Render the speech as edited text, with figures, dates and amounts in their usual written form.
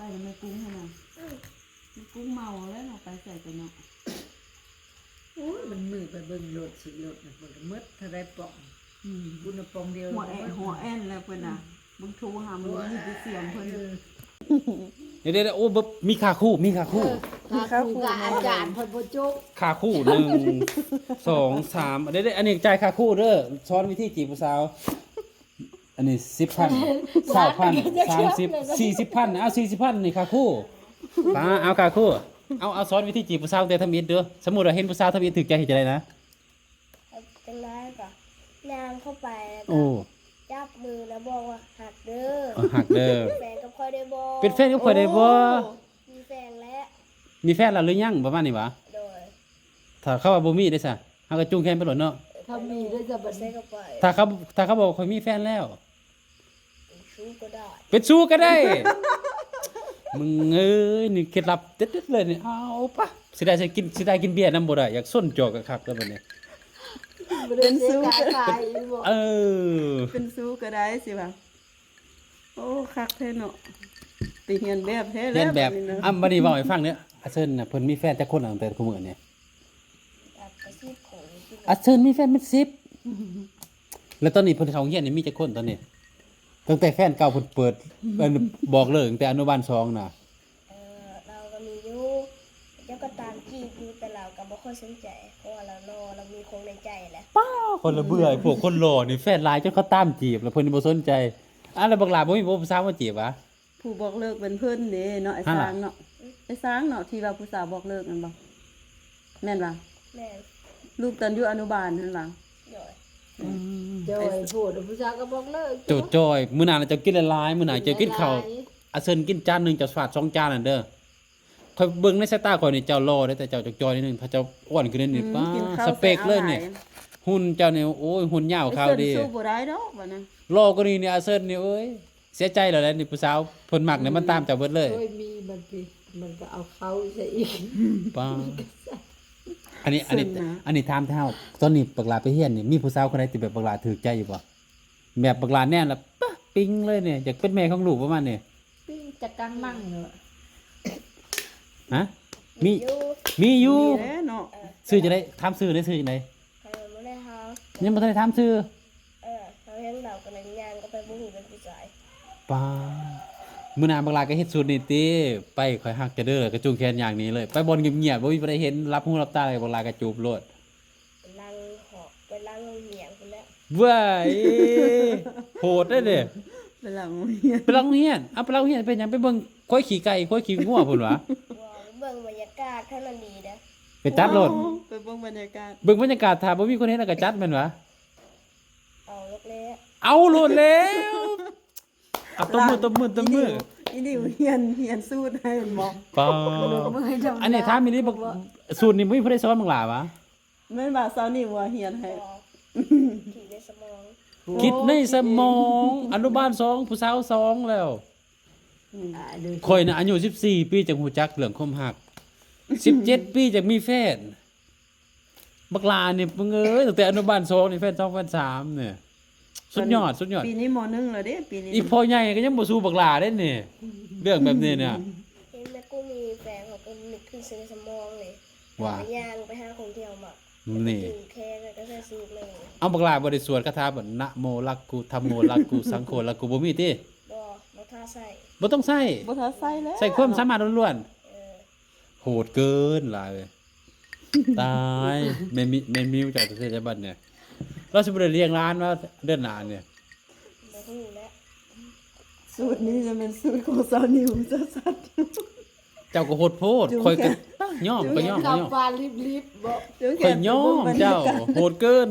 แล้วไม่กุ้งให้นะไม่กุ้งเมาแล้วเราไปใส่กันเนาะ โอ้ยมันมือไปเบิ่งรถสิรถน่ะเบิ่งมืดถ้าได้ป่องบุญป่องเดียว หัวแอนแล้วเพิ่นน่ะมึงโทรหามึงมีเสียงเพิ่น เดี๋ยวโอ้บมีขาคู่มีขาคู่ ข้าครูกับอาจารย์เพิ่นบ่จุก ขาคู่1 2 3เดี๋ยวอันนี้จ่ายขาคู่เด้อสอนวิธีจีบผู้สาวอันนี้10,000 20,000 30 40,000เอา40,000นี่ขาคู่ป้าเอาขาคู่เอาสอนวิธีจีบผู้สาวแต่ทำอิฐเด้อสมมุติว่าเห็นผู้สาวทำอิฐถึกใจเฮ็ดจังได๋นะ เป็นไรก่อนนางเข้าไปแล้วก็ โอ้ จับมือแล้วบอกว่าหักเด้อ เอาหักเด้อ แฟนกับคอยได้บอก เป็นแฟนกับข่อยได้บ่ มีแฟนแล้ว มีแฟนแล้วหรือยังประมาณนี้หวะ โดย ถ้าเขาว่าบ่มีได้ซะเฮาก็จูงแขนไปโลดเนาะ ถ้ามีได้จะบัด ใส่ นี้ เข้าไป ถ้าเขาบอกว่าข่อยมีแฟนแล้ว ชู้ก็ได้ เป็นสู้ก็ได้ มึงเอ้ยนี่เคล็ดลับเด็ดๆเลยนี่เอาปะสิได้กินเบียร์นำบ่ได้อยากส้นจอกคักๆแล้วบัดนี้ เป็นสู้ขายบ่ เออ เป็นสู้ก็ได้สิว่าโอ้คักแท้เนาะตีเฮียนแบบแท้ เรี แล้ ยน ว แบบ นี้เนาะ บัดนี้เว้าให้ฟังเด้ออาเซินน่ะเพิ่นมีแฟนจักคนแล้วตั้งแต่คุมื้อนี่ ตัดกระซิบของที่ อาเซินมีแฟนเป็น10แล้วตอนนี้เพิ่นเข้าโรงเรียนนี่มีจักคนตอนนี้ตั้งแต่แฟนเก่าเพิ่นเปิดบอกเลิกตั้งแต่อนุบาล2น่ะ เราก็มีอยู่เจ้าก็ตามจีบอยู่แต่เราก็บ่ค่อยสนใจเพราะว่าเรารอเรามีคงในใจแหละ คนละเบื่อไอ้พวกคนหล่อนี่แฟนหลายจนเขาตามจีบแล้วเพิ่นบ่สนใจแล้วบักหลาบ่มีผู้สาวมาจีบวะ ผู้บอกเลิกเป็นเพิ่นเด้เนาะไอ้ ฮะ ส ล่ะ ร้างเนาะไอ้สร้างเนาะที่ว่าผู้สาวบอกเลิกนั่นบ่แม่นบ่ แม่น ลูกตอนอยู่อนุบาลนั่นบ่ โดย จอยพูดผู้ชายก็บอกเลิก โจจอยมื้อหน้าน่ะจะกินหลายๆมื้อหน้าจะกินข้าวอาเซินกินจานหนึงจะฟาด2จานนั่นเด้อข่อยเบิ่งในสายตาข่อยนี่เจ้ารอได้แต่เจ้าจอยนิดนึงถ้าเจ้าอ้วนขึ้นนิดนึงป้า กินข้าว สเปคเลยเนี่ยหุ่นเจ้านี่โอ้ยหุ่นยาว ไอ้ ขาว เพิ่น ดี สู้บ่ได้ดอกว่านะ รอก็นี่นี่อาเซินนี่โอ้ยเสียใจแล้วแหละนี่ผู้สาวเพิ่นมักเนี่ยมันตามเจ้าเบิดเลย โอ้ยมีมันก็เอาเขาซะอีก ป้าอันนี้ถามเท่าตอนนี้บักหลาไปเฮียนนี่มีผู้สาวคนใดที่แบบบักหลาถูกใจอยู่บ่แบบบักหลาแน่นละปะปิ๊งเลยเนี่ยอยากเป็นแม่ของลูกประมาณนี้ ปิ้งจักกังมั่งเนาะ ฮะมี อยู่ มีอยู่ แหละเนาะ ซื้อจะได้ถามซื้อได้ซื้อจังได เขาไม่ได้เฮา ยังบ่ทันได้ถามซื้อ เขาเห็นเรากันในงานก็ไปบุ้งเป็นผู้ชาย ป้ามื้อหน้าบักหลาก็เฮ็ดสูตรนี่ติไปข่อยฮักจะเด้อกระจุงแขนอย่างนี้เลย ไปบ่อนเงียบๆบ่มีผู้ใดเห็นรับหูรับตาเลยบักหลาก็จูบโลด ไปล้างหอกไปล้างเหนียงคนแล้ว เว้ยโหดเด้อเด้ เวลาโรงเรียน ไปโรงเรียนเอาไปโรงเรียนเป็นหยังไปเบิ่งควายขี่ไก่ควายขี่งัวพุ่นวะ ว่าเบิ่งบรรยากาศเท่านั้นดีนะ ไปจัดโลด โอ้ไปเบิ่งบรรยากาศ เบิ่งบรรยากาศถ้าบ่มีคนเห็นแล้วก็จัดแม่นวะ เอาลูกเล็ก เอาโลดแล้วเอาตบมือ อีนี่เฮียนสู้ได้บ่ ป้า มือให้จำ อันนี้ถามอีนี่บักสูตรนี่บ่มีผู้ใดสอนบักหลาวะ แม่นว่าเช้านี้ว่าเฮียนให้ พอขี่ในสมอง คิดในสมองอนุบาล2ผู้สาว2แล้ว ดู ข่อยน่ะอายุ14ปีจังฮู้จักเรื่องความรัก17ปีจังมีแฟนบักหลานี่มึงเอ้ยตั้งแต่อนุบาล2นี่แฟน2แฟน3เนี่ยสุดยอด ปีนี้ม .1 แล้วเด้ปีนี้ อีพ่อใหญ่ก็ยังบ่สู้บักหลาได้นี่เรื่องแบบนี้เนี่ย เห็นแม่กูมีแฟนเขาก็นึกขึ้นในสมองเลย ว่า ไปย่างไปหาคนเที่ยวมา นี่ ถึงแค่ก็แค่ซื้อเลย เอาบักหลาบ่ได้สวดคาถาบ่นะโมลักกุธัมโมลักกุสังโฆลักกุบ่มีติ บ่ท่าใส่ บ่ต้องใช้ บ่ทันใส่แล้ว ใส่ความสามารถล้วน เออ ๆโหดเกินหลายเลยตายแม่มิวจากประเทศบัดเนี่ยเราสิบ่ได้เลี้ยงร้านว่าเดือนหน้าเนี่ย บ่ฮู้แล้ว สูตรนี้จะเป็นสูตรของสาวนิวสัด เจ้าก็โหดโพดข่อยก็ย่อมก็ย่อม กับปลาลิบๆบ่ ๆเดี๋ยว ข่อยย่อมเจ้าโหดเกิน